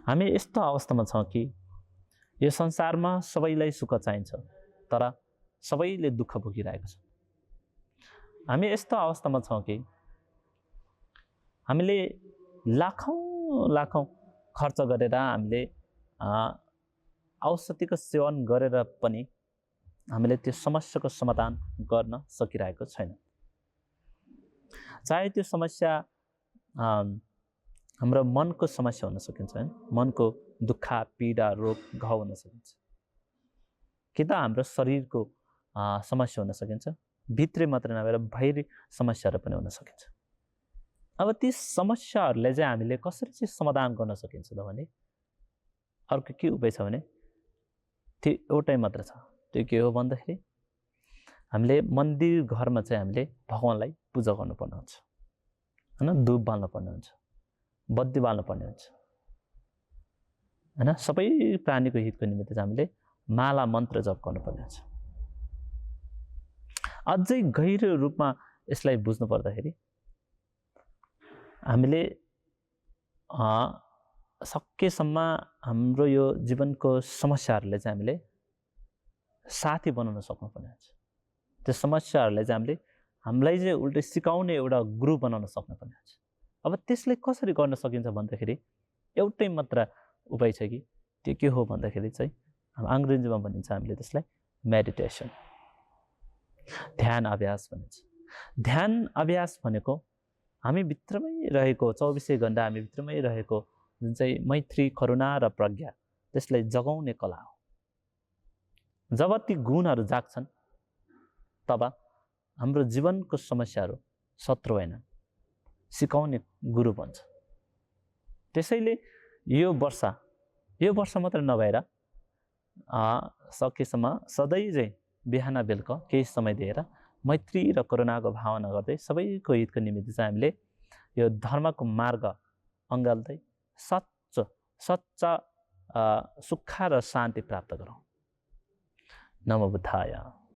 हामी यस्तो अवस्थामा छौँ कि यो संसारमा सबैलाई सुख चाहिन्छ, तर सबैले दुःख भोगिरहेको छ। हामी यस्तो अवस्थामा छौँ कि हामीले लाखौं खर्च गरेर हामीले औषधिको सेवन गरेर पनि हामीले त्यो समस्याको समाधान गर्न सकिरहेको छैन। चाहे त्यो समस्या हाम्रो मनको समस्या हुन सकिन्छ, मनको दुःख पीडा रोग घाउ हुन सकिन्छ, कि त हाम्रो शरीरको समस्या हुन सकिन्छ, भित्री मात्र नभएर बाहिरी समस्याहरू पनि हुन सकिन्छ। अब ती समस्याहरूलाई चाहिँ हामीले कसरी चाहिँ समाधान गर्न सकिन्छ त भने अर्को के उपाय छ भने त्यो एउटै मात्र छ। त्यो के हो भन्दाखेरि हामीले मन्दिर घरमा चाहिँ हामीले भगवानलाई पूजा गर्नुपर्ने हुन्छ, हैन? धूप बाल्नुपर्ने हुन्छ, बत्ती बाल्नुपर्ने हुन्छ, हैन? सबै प्राणीको हितको निमित्त चाहिँ हामीले माला मन्त्र जप गर्नुपर्ने हुन्छ। अझै गहिरो रूपमा यसलाई बुझ्नु पर्दाखेरि हामीले सकेसम्म हाम्रो यो जीवनको समस्याहरूलाई चाहिँ हामीले साथी बनाउन सक्नुपर्ने हुन्छ। त्यो समस्याहरूलाई चाहिँ हामीलाई चाहिँ उल्टै सिकाउने एउटा गुरु बनाउन सक्नुपर्ने हुन्छ। अब त्यसले कसरी गर्न सकिन्छ भन्दाखेरि एउटै मात्र उपाय छ कि त्यो के हो भन्दाखेरि चाहिँ अङ्ग्रेजीमा भनिन्छ हामीले त्यसलाई मेडिटेसन, ध्यान अभ्यास भनिन्छ। ध्यान अभ्यास भनेको हामी भित्रमै रहेको 24 घण्टा हामी भित्रमै रहेको जुन चाहिँ मैत्री, करुणा र प्रज्ञा त्यसलाई जगाउने कला हो। जब ती गुणहरू जाग्छन् तब हाम्रो जीवनको समस्याहरू शत्रु होइन, सिकाउने गुरु बन्छ। त्यसैले यो वर्ष मात्र नभएर सकेसम्म सधैँ चाहिँ बिहान बेलुका केही समय दिएर मैत्री र करुणाको भावना गर्दै सबैको हितको निमित्त चाहिँ हामीले यो धर्मको मार्ग अँगाल्दै सच्चा सुख र शान्ति प्राप्त गरौँ। नमो बुद्धाय।